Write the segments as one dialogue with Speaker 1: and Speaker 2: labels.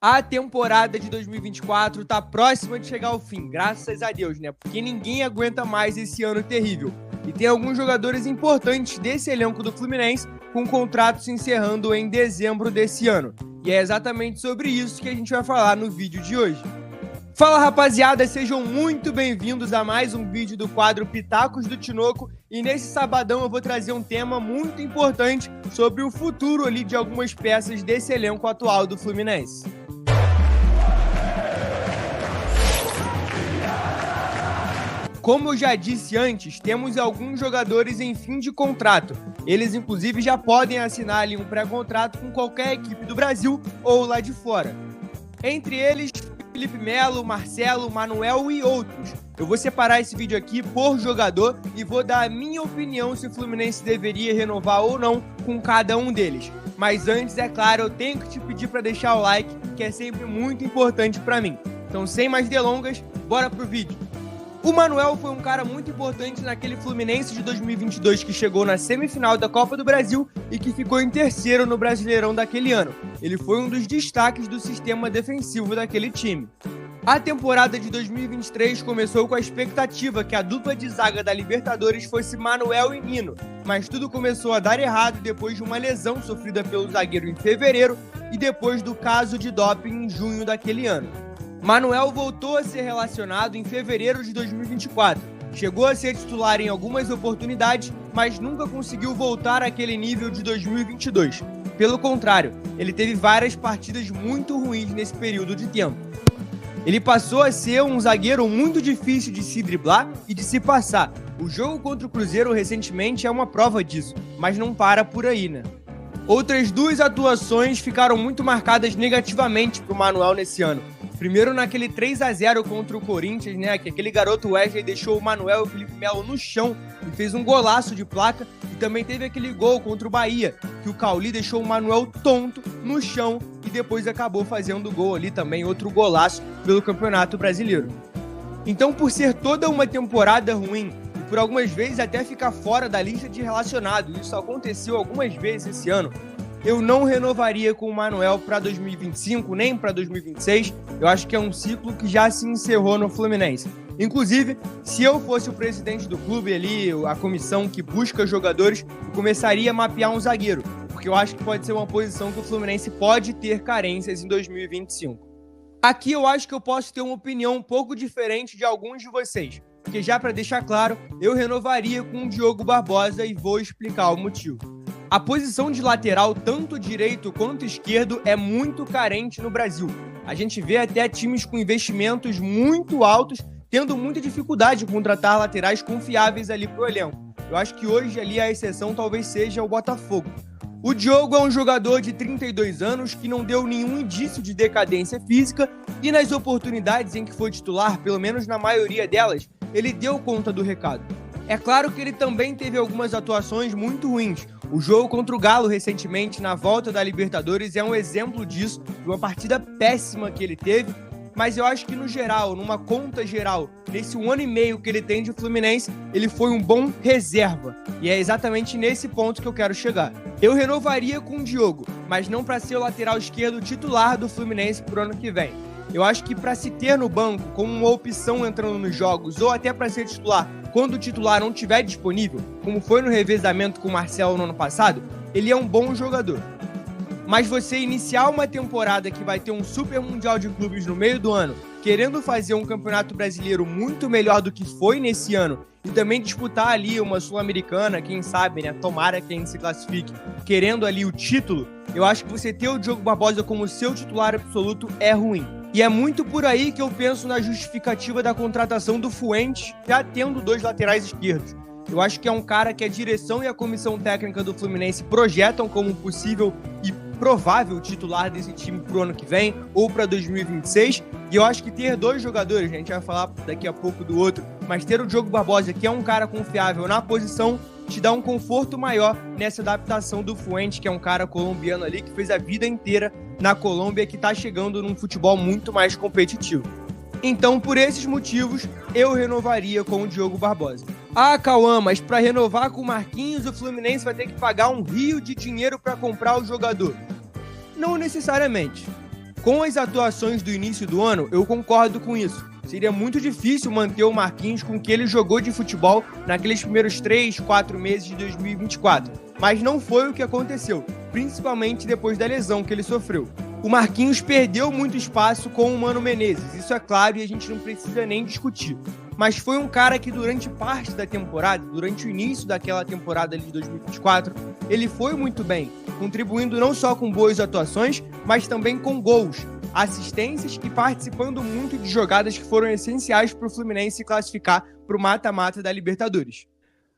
Speaker 1: A temporada de 2024 tá próxima de chegar ao fim, graças a Deus, né? Porque ninguém aguenta mais esse ano terrível. E tem alguns jogadores importantes desse elenco do Fluminense com contratos se encerrando em dezembro desse ano. E é exatamente sobre isso que a gente vai falar no vídeo de hoje. Fala, rapaziada, sejam muito bem-vindos a mais um vídeo do quadro Pitacos do Tinoco. E nesse sabadão eu vou trazer um tema muito importante sobre o futuro ali de algumas peças desse elenco atual do Fluminense. Como eu já disse antes, temos alguns jogadores em fim de contrato. Eles, inclusive, já podem assinar ali um pré-contrato com qualquer equipe do Brasil ou lá de fora. Entre eles, Felipe Melo, Marcelo, Manuel e outros. Eu vou separar esse vídeo aqui por jogador e vou dar a minha opinião se o Fluminense deveria renovar ou não com cada um deles. Mas antes, é claro, eu tenho que te pedir para deixar o like, que é sempre muito importante para mim. Então, sem mais delongas, bora pro vídeo. O Manuel foi um cara muito importante naquele Fluminense de 2022 que chegou na semifinal da Copa do Brasil e que ficou em terceiro no Brasileirão daquele ano. Ele foi um dos destaques do sistema defensivo daquele time. A temporada de 2023 começou com a expectativa que a dupla de zaga da Libertadores fosse Manuel e Nino, mas tudo começou a dar errado depois de uma lesão sofrida pelo zagueiro em fevereiro e depois do caso de doping em junho daquele ano. Manuel voltou a ser relacionado em fevereiro de 2024. Chegou a ser titular em algumas oportunidades, mas nunca conseguiu voltar àquele nível de 2022. Pelo contrário, ele teve várias partidas muito ruins nesse período de tempo. Ele passou a ser um zagueiro muito difícil de se driblar e de se passar. O jogo contra o Cruzeiro recentemente é uma prova disso, mas não para por aí, né? Outras duas atuações ficaram muito marcadas negativamente para o Manuel nesse ano. Primeiro naquele 3-0 contra o Corinthians, né, que aquele garoto Wesley deixou o Manuel e o Felipe Melo no chão e fez um golaço de placa. E também teve aquele gol contra o Bahia, que o Cauli deixou o Manuel tonto no chão e depois acabou fazendo gol ali também, outro golaço pelo Campeonato Brasileiro. Então, por ser toda uma temporada ruim e por algumas vezes até ficar fora da lista de relacionados, isso aconteceu algumas vezes esse ano, eu não renovaria com o Manuel para 2025, nem para 2026. Eu acho que é um ciclo que já se encerrou no Fluminense. Inclusive, se eu fosse o presidente do clube ali, a comissão que busca jogadores, eu começaria a mapear um zagueiro, porque eu acho que pode ser uma posição que o Fluminense pode ter carências em 2025. Aqui eu acho que eu posso ter uma opinião um pouco diferente de alguns de vocês, porque já para deixar claro, eu renovaria com o Diogo Barbosa e vou explicar o motivo. A posição de lateral, tanto direito quanto esquerdo, é muito carente no Brasil. A gente vê até times com investimentos muito altos tendo muita dificuldade em contratar laterais confiáveis ali pro elenco. Eu acho que hoje ali a exceção talvez seja o Botafogo. O Diogo é um jogador de 32 anos que não deu nenhum indício de decadência física e nas oportunidades em que foi titular, pelo menos na maioria delas, ele deu conta do recado. É claro que ele também teve algumas atuações muito ruins. O jogo contra o Galo recentemente na volta da Libertadores é um exemplo disso, de uma partida péssima que ele teve, mas eu acho que no geral, numa conta geral, nesse 1 ano e meio que ele tem de Fluminense, ele foi um bom reserva. E é exatamente nesse ponto que eu quero chegar. Eu renovaria com o Diogo, mas não para ser o lateral esquerdo titular do Fluminense pro ano que vem. Eu acho que para se ter no banco como uma opção entrando nos jogos, ou até para ser titular, quando o titular não estiver disponível, como foi no revezamento com o Marcelo no ano passado, ele é um bom jogador. Mas você iniciar uma temporada que vai ter um super mundial de clubes no meio do ano, querendo fazer um campeonato brasileiro muito melhor do que foi nesse ano, e também disputar ali uma Sul-Americana, quem sabe, né, tomara quem se classifique, querendo ali o título, eu acho que você ter o Diogo Barbosa como seu titular absoluto é ruim. E é muito por aí que eu penso na justificativa da contratação do Fuentes, já tendo dois laterais esquerdos. Eu acho que é um cara que a direção e a comissão técnica do Fluminense projetam como possível e provável titular desse time pro ano que vem ou para 2026. E eu acho que ter dois jogadores, a gente vai falar daqui a pouco do outro, mas ter o Diogo Barbosa, que é um cara confiável na posição, te dá um conforto maior nessa adaptação do Fuentes, que é um cara colombiano ali que fez a vida inteira na Colômbia, que tá chegando num futebol muito mais competitivo. Então, por esses motivos, eu renovaria com o Diogo Barbosa. Ah, Cauã, mas para renovar com o Marquinhos, o Fluminense vai ter que pagar um rio de dinheiro para comprar o jogador. Não necessariamente. Com as atuações do início do ano, eu concordo com isso. Seria muito difícil manter o Marquinhos com o que ele jogou de futebol naqueles primeiros 3, 4 meses de 2024. Mas não foi o que aconteceu, principalmente depois da lesão que ele sofreu. O Marquinhos perdeu muito espaço com o Mano Menezes, isso é claro e a gente não precisa nem discutir. Mas foi um cara que durante parte da temporada, durante o início daquela temporada ali de 2024, ele foi muito bem, contribuindo não só com boas atuações, mas também com gols, assistências e participando muito de jogadas que foram essenciais para o Fluminense se classificar para o mata-mata da Libertadores.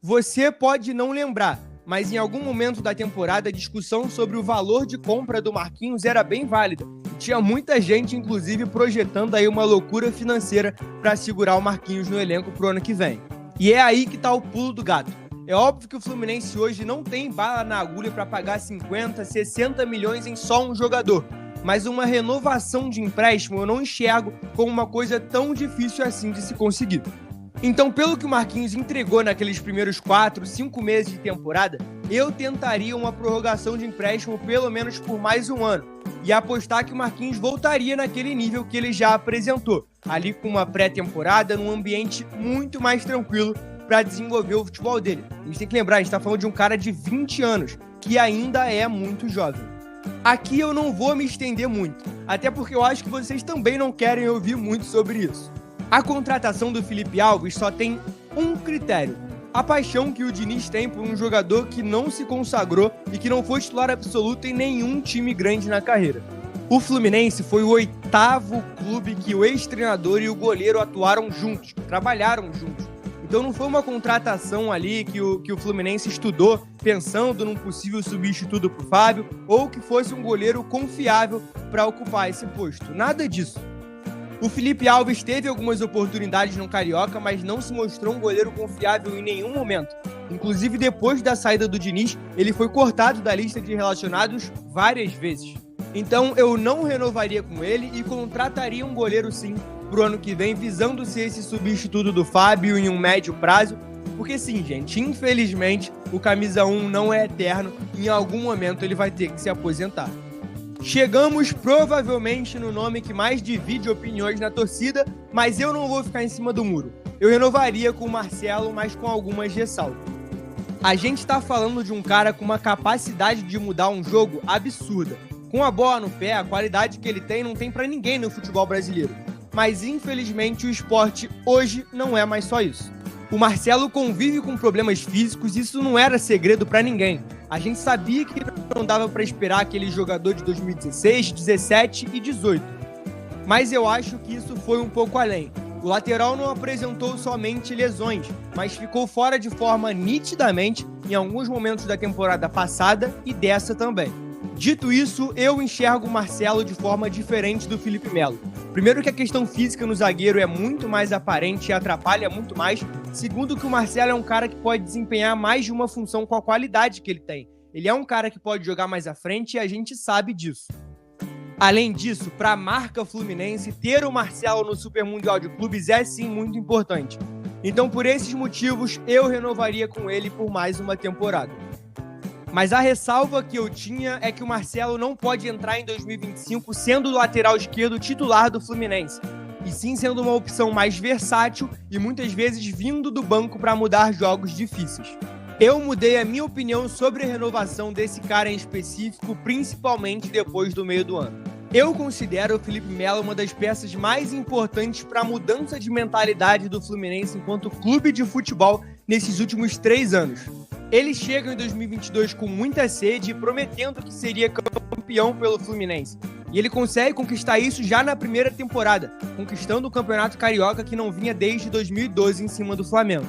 Speaker 1: Você pode não lembrar, mas em algum momento da temporada a discussão sobre o valor de compra do Marquinhos era bem válida. E tinha muita gente, inclusive, projetando aí uma loucura financeira para segurar o Marquinhos no elenco pro ano que vem. E é aí que tá o pulo do gato. É óbvio que o Fluminense hoje não tem bala na agulha para pagar 50, 60 milhões em só um jogador. Mas uma renovação de empréstimo eu não enxergo como uma coisa tão difícil assim de se conseguir. Então, pelo que o Marquinhos entregou naqueles primeiros 4, 5 meses de temporada, eu tentaria uma prorrogação de empréstimo pelo menos por mais um ano e apostar que o Marquinhos voltaria naquele nível que ele já apresentou, ali com uma pré-temporada, num ambiente muito mais tranquilo para desenvolver o futebol dele. A gente tem que lembrar, a gente está falando de um cara de 20 anos, que ainda é muito jovem. Aqui eu não vou me estender muito, até porque eu acho que vocês também não querem ouvir muito sobre isso. A contratação do Felipe Alves só tem um critério: a paixão que o Diniz tem por um jogador que não se consagrou e que não foi titular absoluto em nenhum time grande na carreira. O Fluminense foi o 8º clube que o ex-treinador e o goleiro atuaram juntos, trabalharam juntos. Então não foi uma contratação ali que o Fluminense estudou pensando num possível substituto para o Fábio ou que fosse um goleiro confiável para ocupar esse posto. Nada disso. O Felipe Alves teve algumas oportunidades no Carioca, mas não se mostrou um goleiro confiável em nenhum momento. Inclusive, depois da saída do Diniz, ele foi cortado da lista de relacionados várias vezes. Então, eu não renovaria com ele e contrataria um goleiro sim pro ano que vem, visando ser esse substituto do Fábio em um médio prazo. Porque sim, gente, infelizmente, o camisa 1 não é eterno e em algum momento ele vai ter que se aposentar. Chegamos provavelmente no nome que mais divide opiniões na torcida, mas eu não vou ficar em cima do muro. Eu renovaria com o Marcelo, mas com algumas ressalvas. A gente está falando de um cara com uma capacidade de mudar um jogo absurda. Com a bola no pé, a qualidade que ele tem não tem para ninguém no futebol brasileiro. Mas infelizmente o esporte hoje não é mais só isso. O Marcelo convive com problemas físicos e isso não era segredo para ninguém. A gente sabia que não dava para esperar aquele jogador de 2016, 17 e 18. Mas eu acho que isso foi um pouco além. O lateral não apresentou somente lesões, mas ficou fora de forma nitidamente em alguns momentos da temporada passada e dessa também. Dito isso, eu enxergo o Marcelo de forma diferente do Felipe Melo. Primeiro que a questão física no zagueiro é muito mais aparente e atrapalha muito mais. Segundo que o Marcelo é um cara que pode desempenhar mais de uma função com a qualidade que ele tem. Ele é um cara que pode jogar mais à frente e a gente sabe disso. Além disso, para a marca Fluminense, ter o Marcelo no Super Mundial de Clubes é sim muito importante. Então, por esses motivos, eu renovaria com ele por mais uma temporada. Mas a ressalva que eu tinha é que o Marcelo não pode entrar em 2025 sendo o lateral esquerdo titular do Fluminense, e sim sendo uma opção mais versátil e muitas vezes vindo do banco para mudar jogos difíceis. Eu mudei a minha opinião sobre a renovação desse cara em específico, principalmente depois do meio do ano. Eu considero o Felipe Melo uma das peças mais importantes para a mudança de mentalidade do Fluminense enquanto clube de futebol nesses últimos 3 anos. Ele chega em 2022 com muita sede e prometendo que seria campeão pelo Fluminense. E ele consegue conquistar isso já na primeira temporada, conquistando o Campeonato Carioca que não vinha desde 2012 em cima do Flamengo.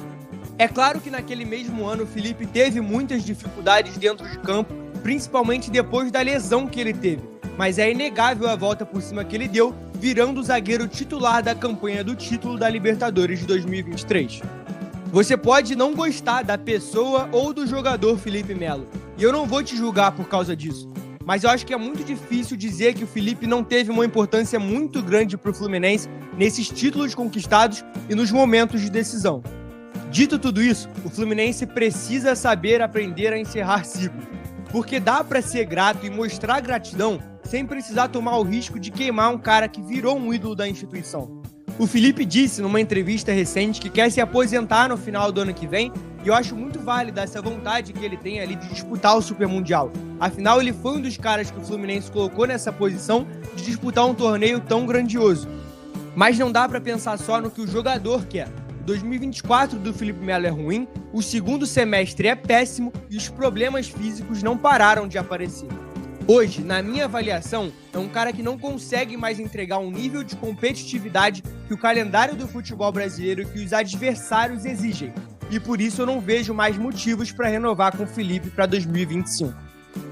Speaker 1: É claro que naquele mesmo ano o Felipe teve muitas dificuldades dentro de campo, principalmente depois da lesão que ele teve. Mas é inegável a volta por cima que ele deu, virando o zagueiro titular da campanha do título da Libertadores de 2023. Você pode não gostar da pessoa ou do jogador Felipe Melo, e eu não vou te julgar por causa disso, mas eu acho que é muito difícil dizer que o Felipe não teve uma importância muito grande para o Fluminense nesses títulos conquistados e nos momentos de decisão. Dito tudo isso, o Fluminense precisa saber aprender a encerrar ciclos, porque dá para ser grato e mostrar gratidão sem precisar tomar o risco de queimar um cara que virou um ídolo da instituição. O Felipe disse numa entrevista recente que quer se aposentar no final do ano que vem, e eu acho muito válida essa vontade que ele tem ali de disputar o Super Mundial. Afinal, ele foi um dos caras que o Fluminense colocou nessa posição de disputar um torneio tão grandioso. Mas não dá pra pensar só no que o jogador quer. O 2024 do Felipe Melo é ruim, o segundo semestre é péssimo e os problemas físicos não pararam de aparecer. Hoje, na minha avaliação, é um cara que não consegue mais entregar um nível de competitividade que o calendário do futebol brasileiro e que os adversários exigem. E por isso eu não vejo mais motivos para renovar com o Felipe para 2025.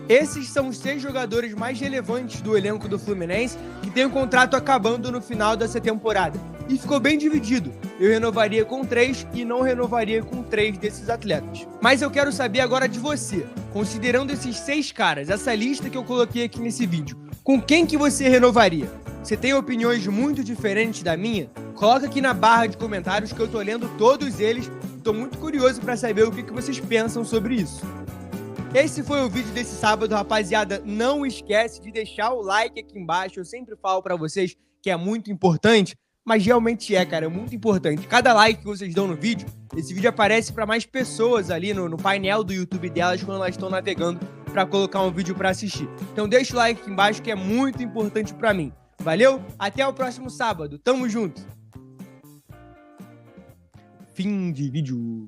Speaker 1: Esses são os 6 jogadores mais relevantes do elenco do Fluminense que tem o contrato acabando no final dessa temporada. E ficou bem dividido. Eu renovaria com 3 e não renovaria com 3 desses atletas. Mas eu quero saber agora de você. Considerando esses 6 caras, essa lista que eu coloquei aqui nesse vídeo, com quem que você renovaria? Você tem opiniões muito diferentes da minha? Coloca aqui na barra de comentários que eu tô lendo todos eles. Tô muito curioso para saber o que vocês pensam sobre isso. Esse foi o vídeo desse sábado, rapaziada. Não esquece de deixar o like aqui embaixo. Eu sempre falo pra vocês que é muito importante, mas realmente é, cara, é muito importante. Cada like que vocês dão no vídeo, esse vídeo aparece pra mais pessoas ali no painel do YouTube delas quando elas estão navegando pra colocar um vídeo pra assistir. Então deixa o like aqui embaixo que é muito importante pra mim. Valeu? Até o próximo sábado. Tamo junto. Fim de vídeo.